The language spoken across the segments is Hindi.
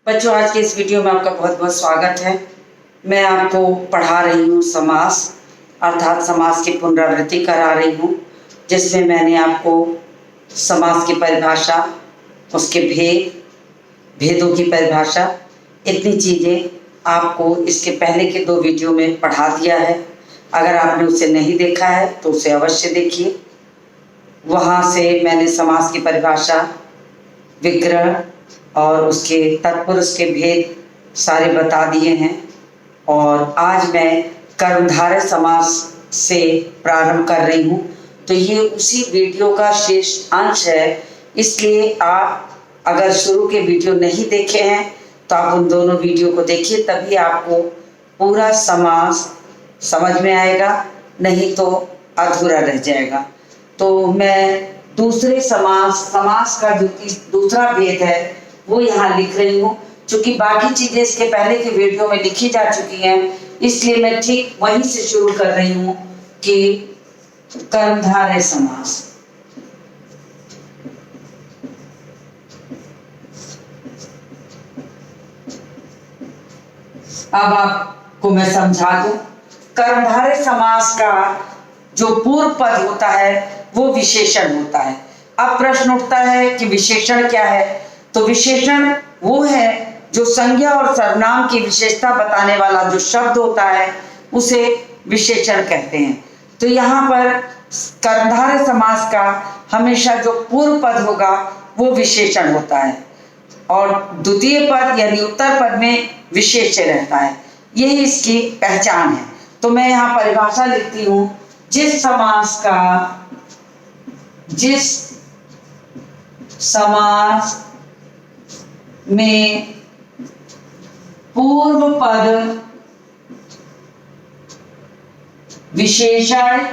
बच्चों, आज के इस वीडियो में आपका बहुत बहुत स्वागत है। मैं आपको पढ़ा रही हूँ समास, अर्थात समास की पुनरावृत्ति करा रही हूँ, जिसमें मैंने आपको समास की परिभाषा, उसके भेदों की परिभाषा, इतनी चीज़ें आपको इसके पहले के 2 वीडियो में पढ़ा दिया है। अगर आपने उसे नहीं देखा है तो उसे अवश्य देखिए। वहाँ से मैंने समास की परिभाषा, विग्रह और उसके तत्पुरुष के भेद सारे बता दिए हैं। और आज मैं कर्मधारय समास से प्रारंभ कर रही हूँ, तो ये उसी वीडियो का शेष अंश है। इसलिए आप अगर शुरू के वीडियो नहीं देखे हैं तो आप उन दोनों वीडियो को देखिए, तभी आपको पूरा समास समझ में आएगा, नहीं तो अधूरा रह जाएगा। तो मैं दूसरे समास का जो दूसरा भेद है वो यहाँ लिख रही हूँ। चूंकि बाकी चीजें इसके पहले के वीडियो में लिखी जा चुकी हैं, इसलिए मैं ठीक वहीं से शुरू कर रही हूँ कि कर्मधारय समास। अब आपको मैं समझा दूं, कर्मधारय समास का जो पूर्व पद होता है वो विशेषण होता है। अब प्रश्न उठता है कि विशेषण क्या है? तो विशेषण वो है जो संज्ञा और सर्वनाम की विशेषता बताने वाला जो शब्द होता है उसे विशेषण कहते हैं। तो यहाँ पर कर्मधारय समास का हमेशा जो पूर्व पद होगा वो विशेषण होता है और द्वितीय पद यानी उत्तर पद में विशेष्य रहता है। यही इसकी पहचान है। तो मैं यहाँ परिभाषा लिखती हूँ, जिस समास में पूर्व पद विशेषण,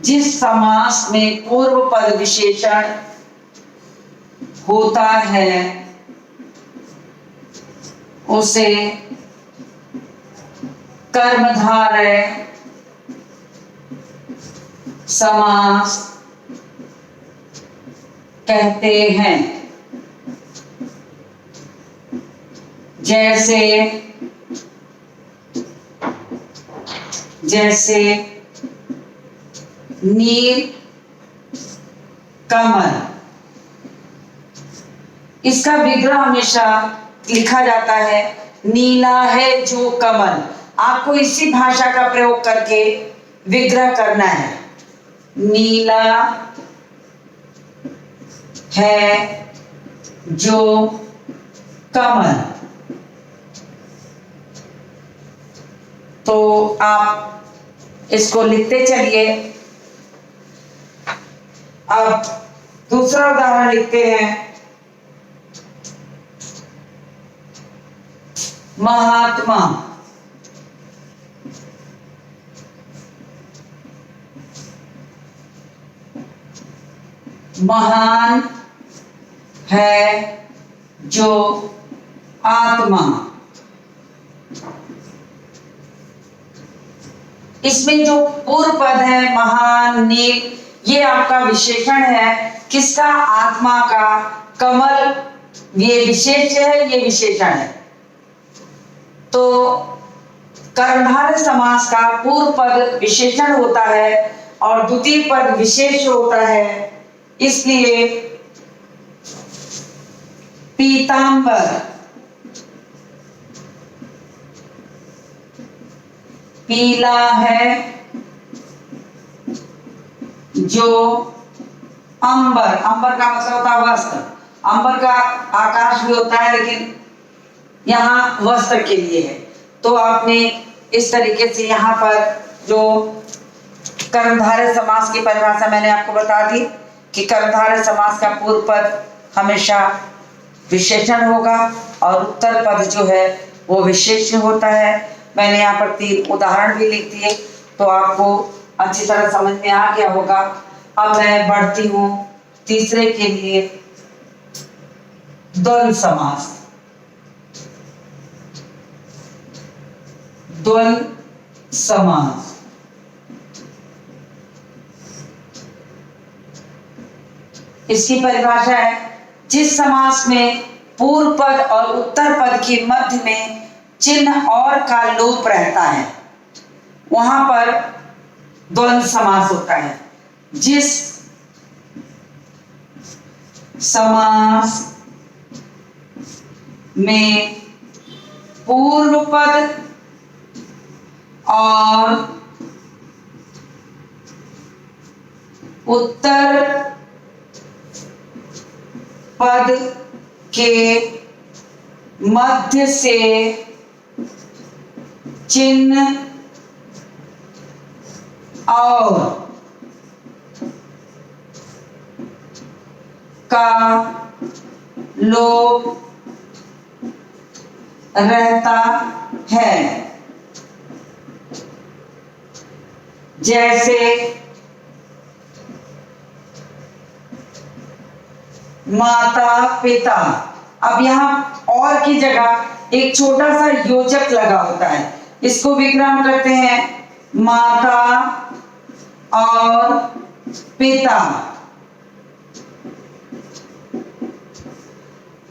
जिस समास में पूर्व पद विशेषण होता है उसे कर्मधारय समास कहते हैं। जैसे नील कमल, इसका विग्रह हमेशा लिखा जाता है नीला है जो कमल। आपको इसी भाषा का प्रयोग करके विग्रह करना है। नीला है जो कमल। तो आप इसको लिखते चलिए। अब दूसरा उदाहरण लिखते हैं। महात्मा, महान है जो आत्मा। इसमें जो पूर्व पद है महान, नील, ये आपका विशेषण है। किसका? आत्मा का। कमल ये विशेष है, ये विशेषण है। तो कर्मधारय समास का पूर्व पद विशेषण होता है और द्वितीय पद विशेष होता है। इसलिए पीतांबर, पीला है जो अंबर। अंबर का मतलब होता है वस्त्र। अंबर का आकाश भी होता है, लेकिन यहाँ वस्त्र के लिए है। तो आपने इस तरीके से यहाँ पर जो कर्मधारय समास की परिभाषा मैंने आपको बता दी कि कर्मधारय समास का पूर्व पद हमेशा विशेषण होगा और उत्तर पद जो है वो विशेष्य होता है। मैंने यहाँ पर 3 उदाहरण भी लिख दिए, तो आपको अच्छी तरह समझ में आ गया होगा। अब मैं बढ़ती हूँ तीसरे के लिए, द्वंद्व समास। द्वंद्व समास इसकी परिभाषा है, जिस समास में पूर्व पद और उत्तर पद के मध्य में चिन्ह और का लोप रहता है वहां पर द्वंद्व समास होता है। जिस समास में पूर्व पद और उत्तर पद के मध्य से चिन्ह और का लोप रहता है, जैसे माता पिता। अब यहाँ और की जगह एक छोटा सा योजक लगा होता है, इसको विग्रह करते हैं माता और पिता।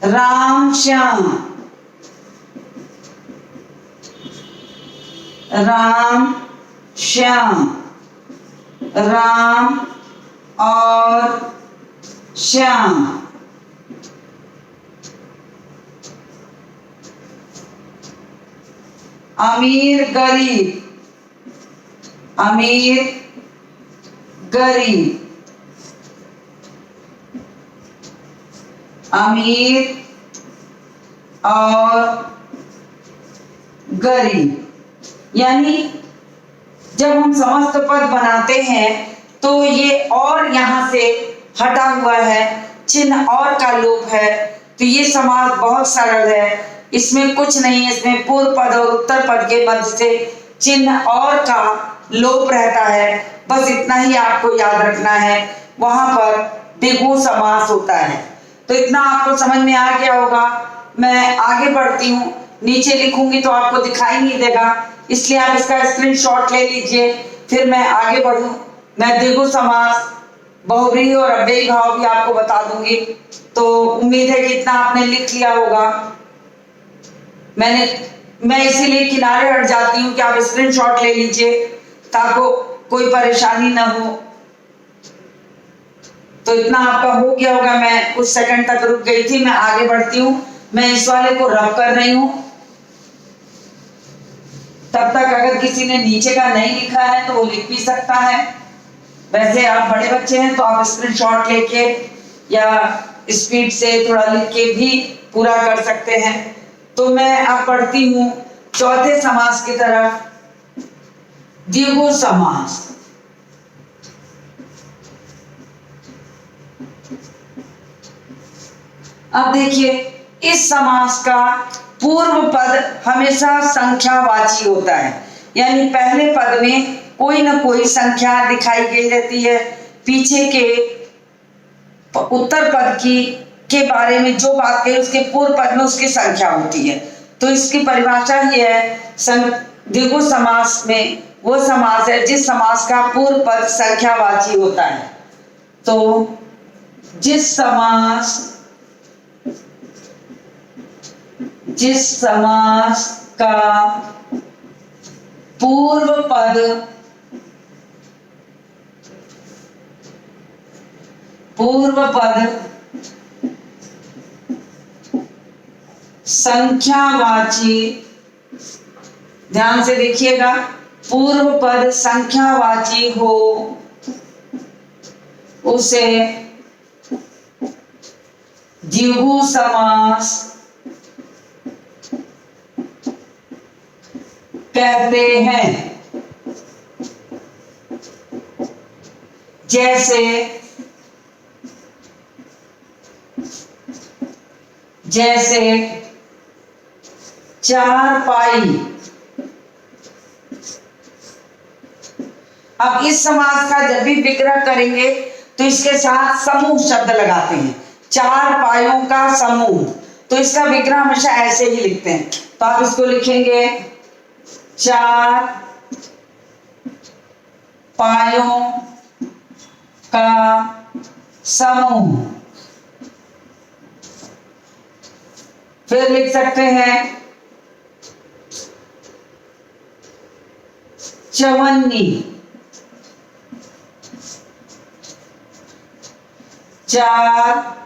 राम श्याम, राम श्याम, राम और श्याम। अमीर गरीब, अमीर गरीब, अमीर और गरीब। यानी जब हम समस्त पद बनाते हैं तो ये और यहां से हटा हुआ है, चिन्ह और का लोप है, तो ये समास बहुत सरल है, इसमें कुछ नहीं है। इसमें पूर्व पद और उत्तर पद के मध्य से चिन्ह और का लोप रहता है, बस इतना ही आपको याद रखना है। वहां पर द्विगु समास होता है, तो इतना आपको समझ में आ गया होगा। मैं आगे बढ़ती हूँ, नीचे लिखूंगी तो आपको दिखाई नहीं देगा, इसलिए आप इसका स्क्रीनशॉट ले लीजिए, फिर मैं आगे बढ़ूं। मैं द्विगु समास, बहुव्रीहि और अव्ययी भाव भी आपको बता दूंगी, तो उम्मीद है कि इतना आपने लिख लिया होगा। मैं इसीलिए किनारे हट जाती हूँ कि आप स्क्रीनशॉट ले लीजिए ताकि कोई परेशानी ना हो। तो इतना आपका हो गया होगा। मैं कुछ सेकंड तक रुक गई थी, मैं आगे बढ़ती हूँ। मैं इस वाले को रब कर रही हूँ, तब तक अगर किसी ने नीचे का नहीं लिखा है तो वो लिख भी सकता है। वैसे आप बड़े बच्चे हैं तो आप स्क्रीनशॉट लेके या स्पीड से थोड़ा लिख के भी पूरा कर सकते हैं। तो मैं अब पढ़ती हूँ चौथे समास की तरफ, द्विगु समास। अब देखिए, इस समास का पूर्व पद हमेशा संख्यावाची होता है, यानी पहले पद में कोई ना कोई संख्या दिखाई गई रहती है, पीछे के उत्तर पद के बारे में जो बात कही उसके पूर्व पद में उसकी संख्या होती है। तो इसकी परिभाषा ये है, द्विगु समास में वो समास है जिस समास का पूर्व पद संख्यावाची होता है। तो जिस समास का पूर्व पद संख्यावाची, ध्यान से देखिएगा, पूर्व पद संख्यावाची हो उसे द्विगु समास कहते हैं। जैसे चारपाई। अब इस समास का जब भी विग्रह करेंगे तो इसके साथ समूह शब्द लगाते हैं, चार पायों का समूह, तो इसका विग्रह हमेशा ऐसे ही लिखते हैं। तो आप इसको लिखेंगे चार पायों का समूह। फिर लिख सकते हैं चवन्नी, चार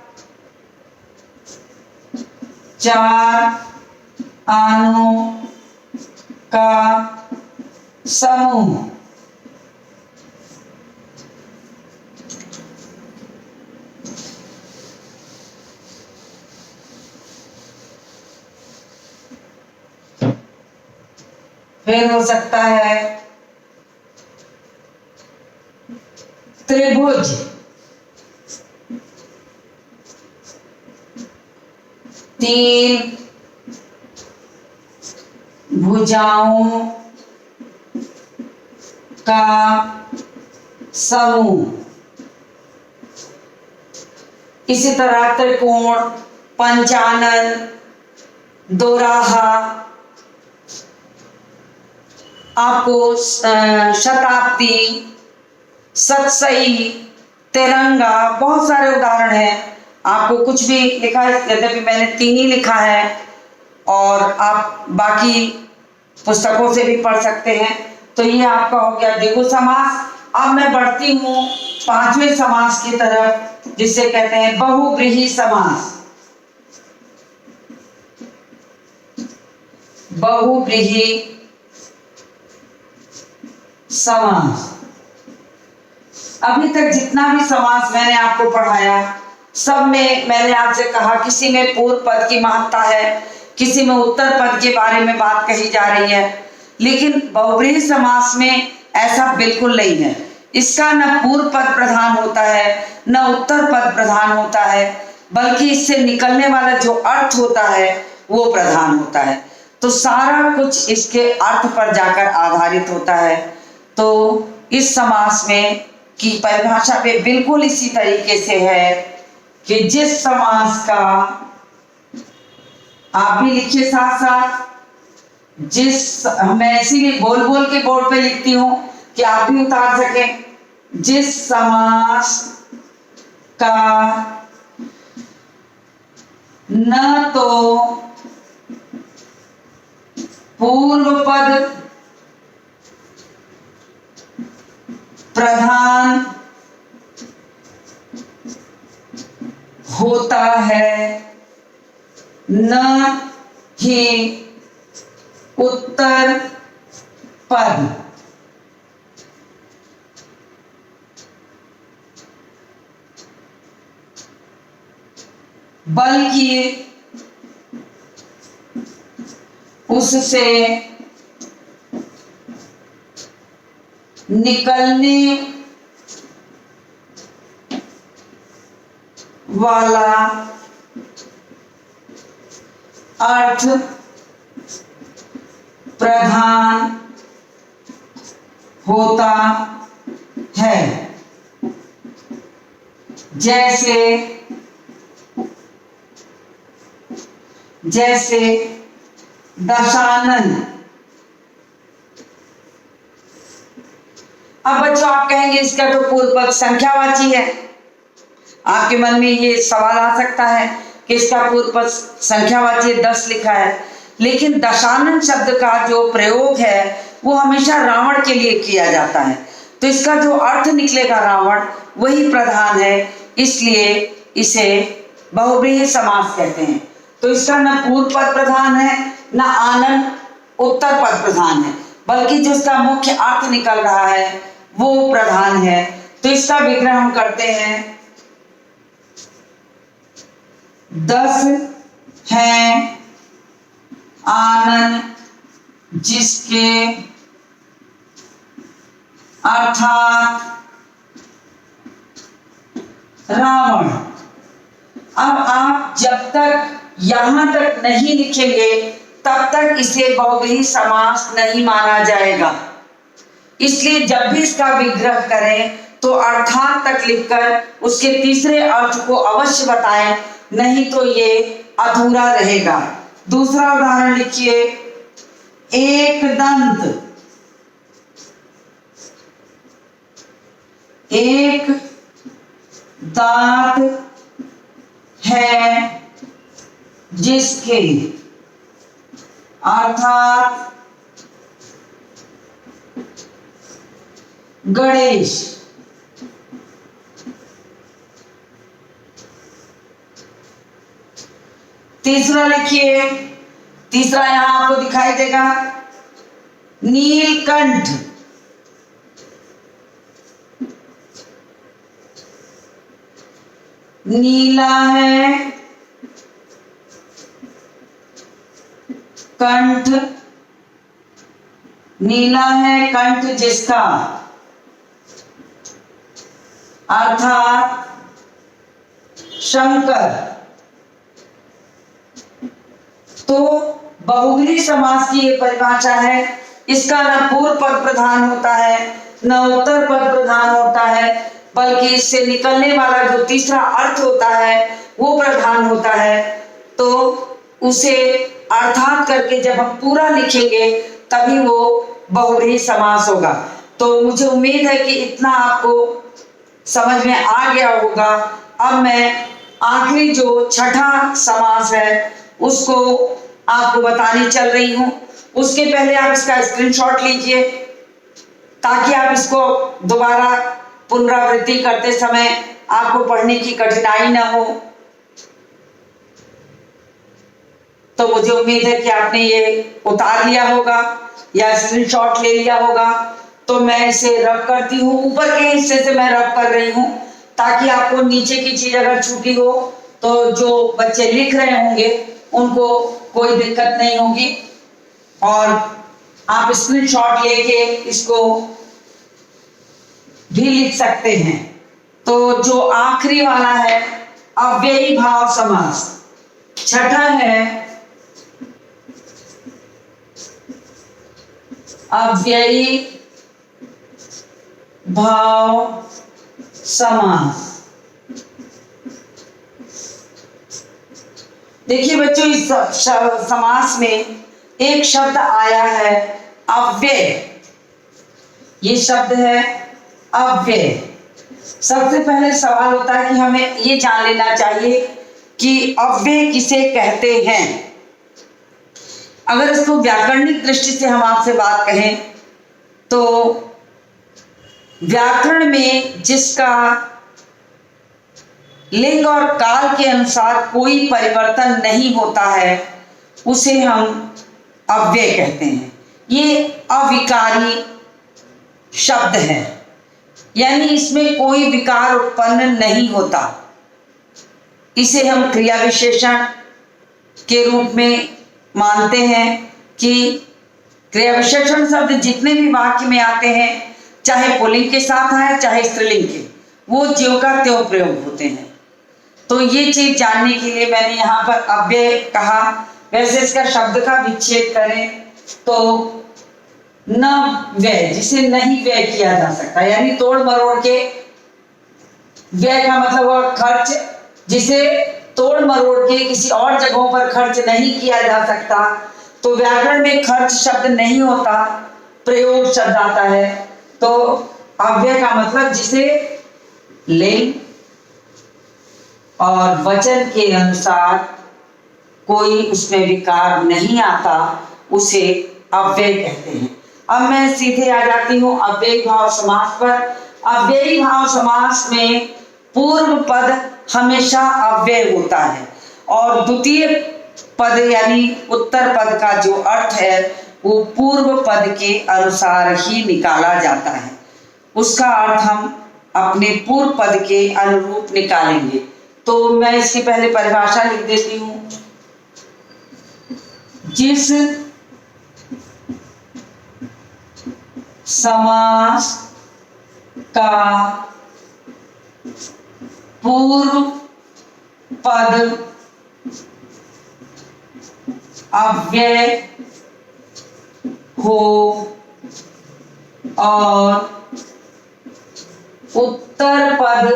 आनों का समूह। फिर हो सकता है त्रिभुज, तीन भुजाओं का समूह। इसी तरह त्रिकोण, पंचानन, दोराहा, आपको शताब्दी, सतसई, तिरंगा, बहुत सारे उदाहरण हैं। आपको कुछ भी लिखा है, यद्यपि मैंने 3 ही लिखा है और आप बाकी पुस्तकों से भी पढ़ सकते हैं। तो ये आपका हो गया द्विगु समास। अब मैं बढ़ती हूँ 5वें समास की तरफ, जिसे कहते हैं बहुव्रीहि समास। बहुव्रीहि समास। अभी तक जितना भी समास मैंने आपको पढ़ाया, सब में मैंने आपसे कहा किसी में पूर्व पद की महत्ता है, किसी में उत्तर पद के बारे में बात कही जा रही है, लेकिन बहुव्रीहि समास में ऐसा बिल्कुल नहीं है। इसका न पूर्व पद प्रधान होता है न उत्तर पद प्रधान होता है, बल्कि इससे निकलने वाला जो अर्थ होता है वो प्रधान होता है। तो सारा कुछ इसके अर्थ पर जाकर आधारित होता है। तो इस समास में की परिभाषा पे बिल्कुल इसी तरीके से है कि जिस समास का, आप भी लिखिए साथ साथ, मैं इसीलिए बोल बोल के बोर्ड पे लिखती हूं कि आप भी उतार सकें। जिस समास का न तो पूर्व पद प्रधान होता है न ही उत्तर पद, बल्कि उससे निकलने वाला अर्थ प्रधान होता है। जैसे दशानन। अब बच्चों आप कहेंगे इसका तो पूर्व पद संख्यावाची है। आपके मन में ये सवाल आ सकता है कि इसका पूर्व पद संख्यावाची 10 लिखा है, लेकिन दशानन शब्द का जो प्रयोग है वो हमेशा रावण के लिए किया जाता है। तो इसका जो अर्थ निकलेगा रावण, वही प्रधान है, इसलिए इसे बहुव्रीहि समास कहते हैं। तो इसका न पूर्व पद प्रधान है न आनन उत्तर पद प्रधान है, बल्कि जिसका मुख्य अर्थ निकल रहा है वो प्रधान है। तो इसका विग्रह हम करते हैं। 10 हैं आनन जिसके अर्थात रावण। अब आप जब तक यहां तक नहीं लिखेंगे तब तक इसे बहुव्रीहि समास नहीं माना जाएगा। इसलिए जब भी इसका विग्रह करें तो अर्थात तक लिखकर उसके तीसरे अर्थ को अवश्य बताएं, नहीं तो ये अधूरा रहेगा। दूसरा उदाहरण लिखिए, एक दंत। एक दांत है जिसके, अर्थात गणेश। तीसरा लिखिए, तीसरा यहां आपको दिखाई देगा नीलकंठ। नीला है कंठ, नीला है कंठ जिसका, अर्थात शंकर। तो बहुब्रीहि समास की ये परिभाषा है। इसका न पूर्व पद प्रधान होता है न उत्तर पद प्रधान होता है, बल्कि इससे निकलने वाला जो तीसरा अर्थ होता है वो प्रधान होता है। तो उसे अर्थात करके जब हम पूरा लिखेंगे तभी वो बहुब्रीहि समास होगा। तो मुझे उम्मीद है कि इतना आपको समझ में आ गया होगा। अब मैं आखिरी जो छठा समास है उसको आपको बताने चल रही हूं। उसके पहले आप इसका स्क्रीनशॉट लीजिए ताकि आप इसको दोबारा पुनरावृत्ति करते समय आपको पढ़ने की कठिनाई ना हो। तो मुझे उम्मीद है कि आपने ये उतार लिया होगा या स्क्रीनशॉट ले लिया होगा। तो मैं इसे रब करती हूँ, ऊपर के हिस्से से मैं रब कर रही हूँ ताकि आपको नीचे की चीज अगर छूटी हो तो जो बच्चे लिख रहे होंगे उनको कोई दिक्कत नहीं होगी। और आप स्क्रीनशॉट लेके इसको भी लिख सकते हैं। तो जो आखिरी वाला है अव्ययी भाव समास, छठा है अव्ययी भाव समास। देखिए बच्चों, इस समास में एक शब्द आया है अव्यय। ये शब्द है अव्यय। सबसे पहले सवाल होता है कि हमें ये जान लेना चाहिए कि अव्यय किसे कहते हैं। अगर इसको व्याकरणिक दृष्टि से हम आपसे बात कहें तो व्याकरण में जिसका लिंग और काल के अनुसार कोई परिवर्तन नहीं होता है उसे हम अव्यय कहते हैं। ये अविकारी शब्द है, यानी इसमें कोई विकार उत्पन्न नहीं होता। इसे हम क्रिया विशेषण के रूप में मानते हैं कि क्रिया विशेषण शब्द जितने भी वाक्य में आते हैं, चाहे पुल्लिंग के साथ आए चाहे स्त्रीलिंग के, वो ज्यों का त्यों प्रयोग होते हैं। तो ये चीज जानने के लिए मैंने यहाँ पर अव्यय कहा। वैसे इसका शब्द का विच्छेद करें तो न व्यय, जिसे नहीं व्यय किया जा सकता, यानी तोड़ मरोड़ के, व्यय का मतलब हुआ खर्च, जिसे तोड़ मरोड़ के किसी और जगहों पर खर्च नहीं किया जा सकता। तो व्याकरण में खर्च शब्द नहीं होता, प्रयोग शब्द आता है। तो अव्यय का मतलब जिसे लिंग और वचन के अनुसार कोई उसमें विकार नहीं आता, उसे अव्यय कहते हैं। अब मैं सीधे आ जाती हूँ अव्ययी भाव समास पर। अव्ययी भाव समास में पूर्व पद हमेशा अव्यय होता है और द्वितीय पद यानी उत्तर पद का जो अर्थ है वो पूर्व पद के अनुसार ही निकाला जाता है। उसका अर्थ हम अपने पूर्व पद के अनुरूप निकालेंगे। तो मैं इसकी पहले परिभाषा लिख देती हूं। जिस समास का पूर्व पद अव्यय हो और उत्तर पद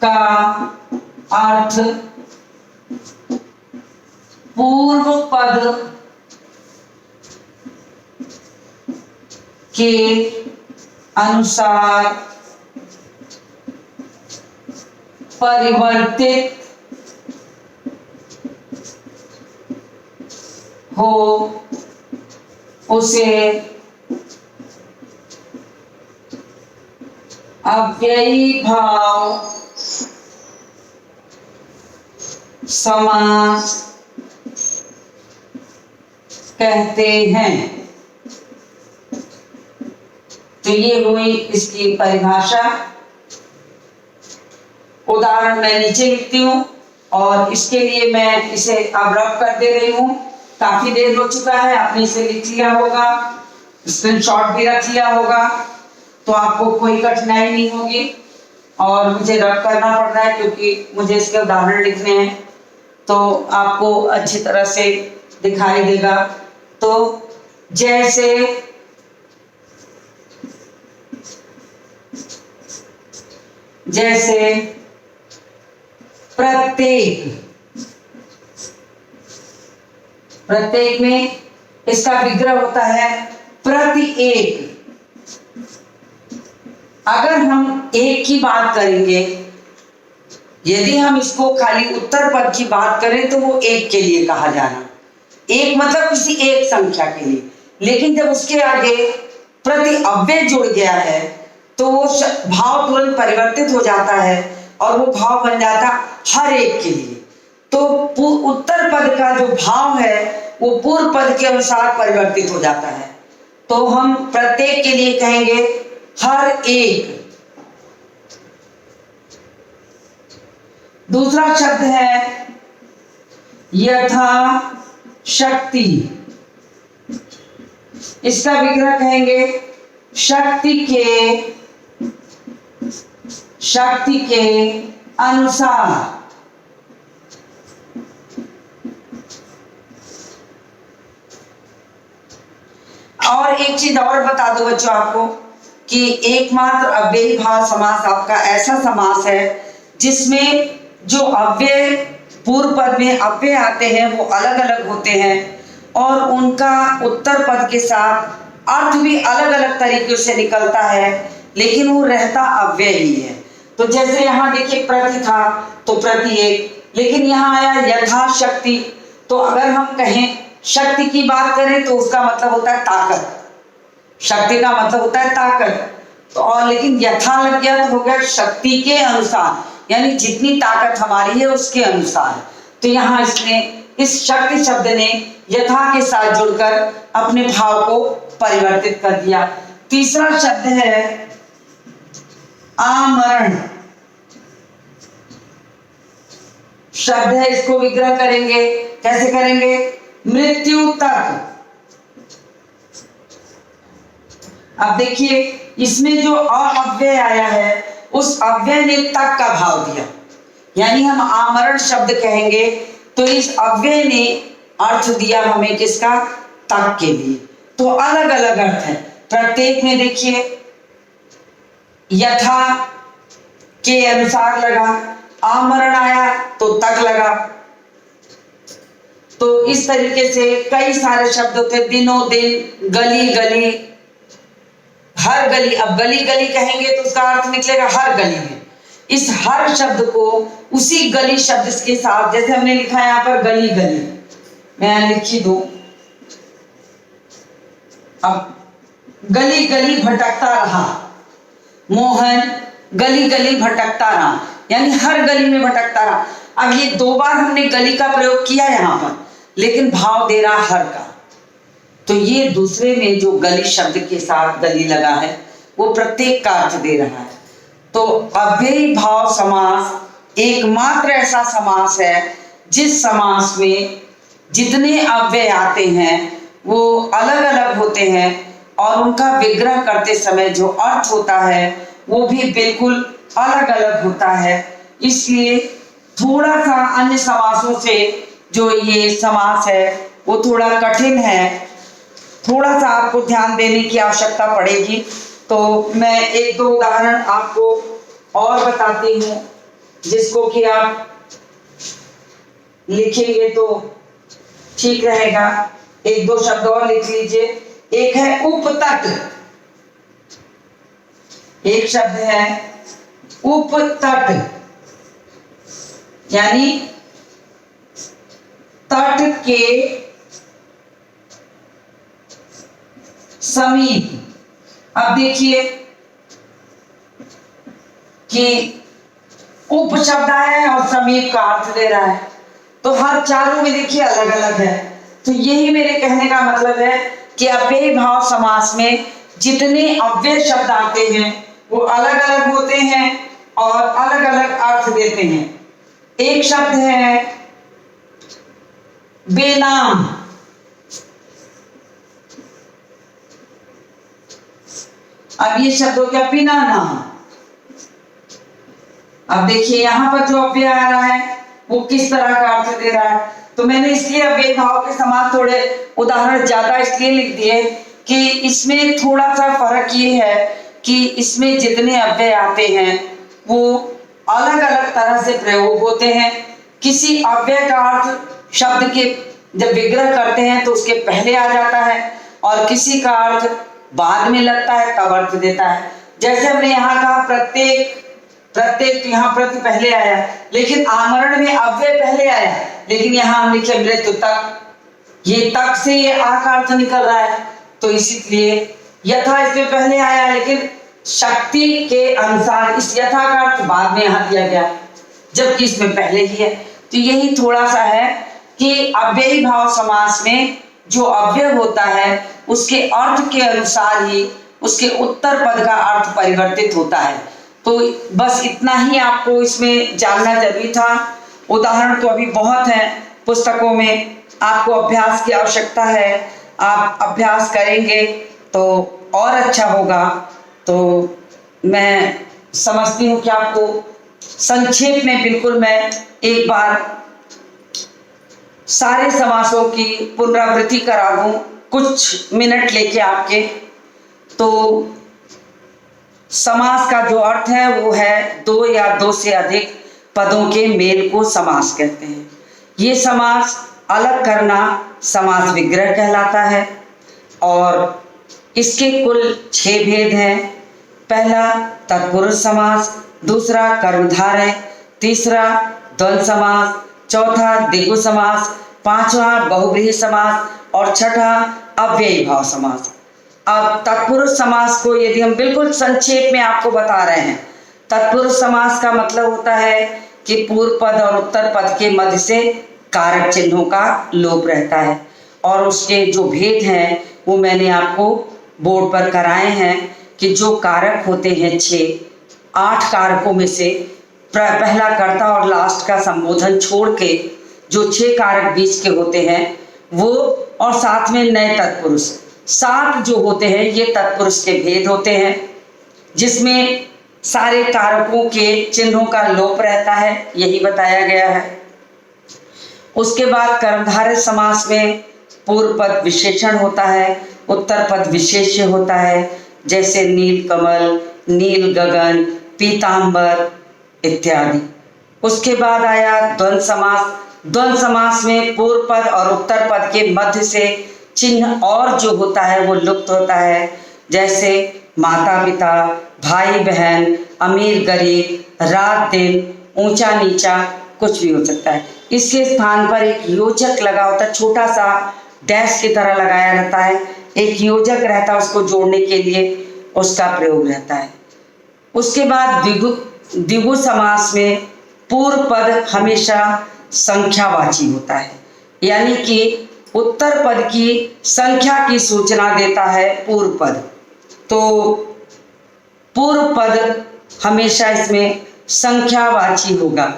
का अर्थ पूर्व पद के अनुसार परिवर्तित हो उसे अव्ययी भाव समास कहते हैं। तो ये हुई इसकी परिभाषा। उदाहरण मैं नीचे लिखती हूँ और इसके लिए मैं इसे अब रब कर दे रही हूँ। काफी देर हो चुका है, आपने इसे लिख लिया होगा, स्क्रीनशॉट भी रख लिया होगा, तो आपको कोई कठिनाई नहीं होगी। और मुझे रब करना पड़ रहा है क्योंकि मुझे इसके उदाहरण लिखने हैं, तो आपको अच्छी तरह से दिखाई देगा। तो जैसे जैसे प्रत्येक, प्रत्येक में इसका विग्रह होता है प्रति एक। अगर हम एक की बात करेंगे, यदि हम इसको खाली उत्तर पद की बात करें तो वो एक के लिए कहा जाना, एक मतलब किसी एक संख्या के लिए। लेकिन जब उसके आगे प्रति अव्यय जुड़ गया है तो वो भाव तुरंत परिवर्तित हो जाता है और वो भाव बन जाता हर एक के लिए। तो उत्तर पद का जो भाव है वो पूर्व पद के अनुसार परिवर्तित हो जाता है। तो हम प्रत्येक के लिए कहेंगे हर एक। दूसरा शब्द है यथा शक्ति। इसका विग्रह कहेंगे शक्ति के अनुसार। और एक चीज और बता दो बच्चों आपको कि एकमात्र अव्ययी भाव समास आपका ऐसा समास है जिसमें जो अव्यय पूर्व पद में अव्यय आते हैं वो अलग अलग होते हैं और उनका उत्तर पद के साथ अर्थ भी अलग अलग तरीके से निकलता है, लेकिन वो रहता अव्यय ही है। तो जैसे यहाँ देखिए प्रति था तो प्रति एक, लेकिन यहाँ आया यथाशक्ति। तो अगर हम कहें शक्ति की बात करें तो उसका मतलब होता है ताकत, शक्ति का मतलब होता है ताकत। तो और लेकिन यथा लग गया तो हो गया शक्ति के अनुसार, यानी जितनी ताकत हमारी है उसके अनुसार। तो यहाँ इसने इस शक्ति शब्द ने यथा के साथ जुड़कर अपने भाव को परिवर्तित कर दिया। तीसरा शब्द है आमरण शब्द है, इसको विग्रह करेंगे। कैसे करेंगे? मृत्यु तक। अब देखिए इसमें जो अव्यय आया है उस अव्यय ने तक का भाव दिया, यानी हम आमरण शब्द कहेंगे तो इस अव्यय ने अर्थ दिया हमें किसका? तक के लिए। तो अलग अलग अर्थ है प्रत्येक में। देखिए यथा के अनुसार लगा, आमरण आया तो तक लगा। तो इस तरीके से कई सारे शब्द होते, दिनों दिन, गली गली, हर गली। अब गली गली कहेंगे तो उसका अर्थ निकलेगा हर गली में। इस हर शब्द को उसी गली शब्द के साथ, जैसे हमने लिखा है यहाँ पर गली गली, मैं लिखी दूं। अब गली गली भटकता रहा, मोहन गली गली भटकता रहा, यानी हर गली में भटकता रहा। अब ये दो बार हमने गली का प्रयोग किया यहाँ पर, लेकिन भाव दे रहा हर का। तो ये दूसरे में जो गली शब्द के साथ गली लगा है वो प्रत्येक का अर्थ दे रहा है। तो अव्ययी भाव समास एकमात्र ऐसा समास है जिस समास में जितने अव्यय आते हैं वो अलग अलग होते हैं और उनका विग्रह करते समय जो अर्थ होता है वो भी बिल्कुल अलग अलग होता है। इसलिए थोड़ा सा अन्य समासों से जो ये समास है वो थोड़ा कठिन है, थोड़ा सा आपको ध्यान देने की आवश्यकता पड़ेगी। तो मैं एक दो उदाहरण आपको और बताती हूँ जिसको कि आप लिखेंगे तो ठीक रहेगा। एक दो शब्द और लिख लीजिए। एक है उपतट, एक शब्द है उपतट। यानी तट के समीप। अब देखिए कि उप शब्द आया है और समीप का अर्थ दे रहा है, तो हर चारों में देखिए अलग अलग है। तो यही मेरे कहने का मतलब है कि अव्ययी भाव समास में जितने अव्यय शब्द आते हैं वो अलग अलग होते हैं और अलग अलग अर्थ देते हैं। एक शब्द है बेनाम। अब ये शब्द हो गया बिना नाम। अब देखिए यहां पर जो अव्यय आ रहा है वो किस तरह का अर्थ दे रहा है। तो मैंने इसलिए अव्ययी भाव के समास थोड़े उदाहरण ज्यादा इसलिए लिख दिए कि इसमें थोड़ा सा फर्क ये है कि इसमें जितने अव्यय आते हैं वो अलग अलग तरह से प्रयोग होते हैं। किसी अव्यय का अर्थ शब्द के जब विग्रह करते हैं तो उसके पहले आ जाता है और किसी का अर्थ बाद में लगता है तब अर्थ देता है। जैसे हमने यहाँ कहा प्रत्येक, प्रत्येक यहाँ प्रति पहले आया, लेकिन आमरण में अव्यय पहले आया, लेकिन यहाँ हम लिखे मृत्यु तक, ये तक से ये आ का अर्थ निकल रहा है। तो इसलिए यथा इसमें पहले आया लेकिन शक्ति के अनुसार इस यथा का अर्थ बाद में यहाँ दिया गया जबकि इसमें पहले ही है। तो यही थोड़ा सा है कि अव्ययी भाव समास में जो अव्यय होता है उसके अर्थ के अनुसार ही उसके उत्तर पद का अर्थ परिवर्तित होता है। तो बस इतना ही आपको इसमें जानना जरूरी था। उदाहरण तो अभी बहुत हैं पुस्तकों में, आपको अभ्यास की आवश्यकता है। आप अभ्यास करेंगे तो और अच्छा होगा। तो मैं समझती हूँ कि आपको संक्षेप में बिल्कुल मैं एक बार सारे समासों की पुनरावृत्ति करा दूं कुछ मिनट लेके आपके। तो समास का जो अर्थ है वो है दो या दो से अधिक पदों के मेल को समास कहते हैं। ये समास अलग करना समास विग्रह कहलाता है और इसके कुल 6 भेद हैं। पहला तत्पुरुष समास, दूसरा कर्मधारय, तीसरा द्वंद्व समास, चौथा द्विगु समास, पांचवा बहुव्रीहि समास और छठा अव्ययी भाव समास। अब तत्पुरुष समास को यदि हम बिल्कुल संक्षेप में आपको बता रहे हैं, तत्पुरुष समास का मतलब होता है कि पूर्व पद और उत्तर पद के मध्य से कारक चिन्हों का लोप रहता है और उसके जो भेद हैं वो मैंने आपको बोर्ड पर कराए हैं कि जो कारक होते हैं 8 कारकों में से पहला कर्ता और लास्ट का संबोधन छोड़ के जो 6 कारक बीच के होते हैं वो, और साथ में नए तत्पुरुष 7 जो होते हैं ये तत्पुरुष के भेद होते हैं जिसमें सारे कारकों के चिन्हों का लोप रहता है, यही बताया गया है। उसके बाद कर्मधारय समास में पूर्व पद विशेषण होता है, उत्तर पद विशेष्य होता है, जैसे नील कमल, नील गगन, पीतांबर इत्यादि। उसके बाद आया द्वंद्व समास। द्वंद्व समास में पूर्व पद और उत्तर पद के मध्य से चिन्ह और जो होता है वो लुप्त होता है, जैसे माता पिता, भाई बहन, अमीर गरीब, रात दिन, ऊंचा नीचा, कुछ भी हो सकता है। इसके स्थान पर एक योजक लगा होता है, छोटा सा डैश की तरह लगाया रहता है, एक योजक रहता है, उसको जोड़ने के लिए उसका प्रयोग रहता है। उसके बाद द्विगु समास में पूर्व पद हमेशा संख्यावाची होता है, यानी कि उत्तर पद की संख्या की सूचना देता है पूर्व पद। तो पूर्व पद हमेशा इसमें संख्यावाची होगा,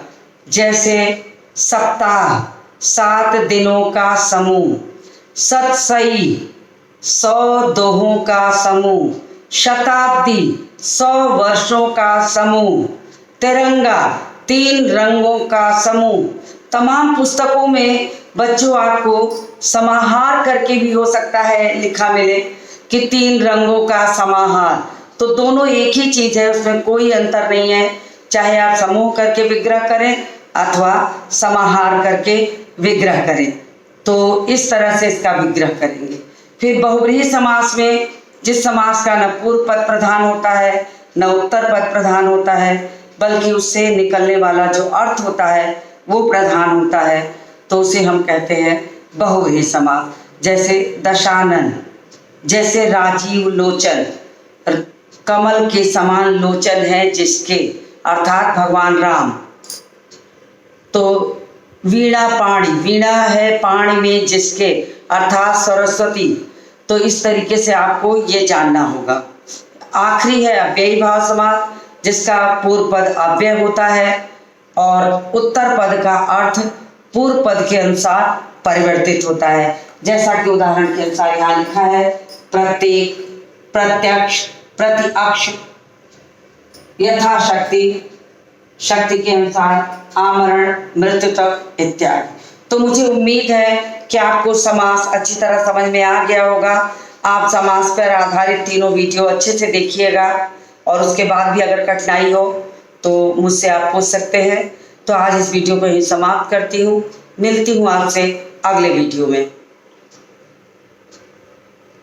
जैसे सप्ताह 7 दिनों का समूह, सतसई 100 दोहों का समूह, शताब्दी 100 वर्षों का समूह, तिरंगा 3 रंगों का समूह। तमाम पुस्तकों में बच्चों आपको समाहार करके भी हो सकता है लिखा मिले कि 3 रंगों का समाहार, तो दोनों एक ही चीज है, उसमें कोई अंतर नहीं है, चाहे आप समूह करके विग्रह करें अथवा समाहार करके विग्रह करें। तो इस तरह से इसका विग्रह करेंगे। फिर बहुव्रीहि समास में जिस समास का न पूर्व पद प्रधान होता है न उत्तर पद प्रधान होता है, बल्कि उससे निकलने वाला जो अर्थ होता है वो प्रधान होता है तो उसे हम कहते हैं बहुव्रीहि समास। जैसे दशानन, जैसे राजीव लोचन, कमल के समान लोचन है जिसके, अर्थात भगवान राम। तो वीणा पाणी, वीणा है पाणी में जिसके, अर्थात सरस्वती। तो इस तरीके से आपको ये जानना होगा। आखिरी है अव्ययी भाव समास, जिसका पूर्व पद अव्यय होता है और उत्तर पद का अर्थ पूर्व पद के अनुसार परिवर्तित होता है। जैसा कि उदाहरण के अनुसार यहाँ लिखा है, प्रत्येक, प्रत्यक्ष, प्रतिअक्ष, यथाशक्ति, शक्ति के अनुसार, आमरण, मृत्यु तक इत्यादि। तो मुझे उम्मीद है कि आपको समास अच्छी तरह समझ में आ गया होगा। आप समास पर आधारित तीनों वीडियो अच्छे से देखिएगा और उसके बाद भी अगर कठिनाई हो तो मुझसे आप पूछ सकते हैं। तो आज इस वीडियो को यहीं समाप्त करती हूँ। मिलती हूँ आपसे अगले वीडियो में।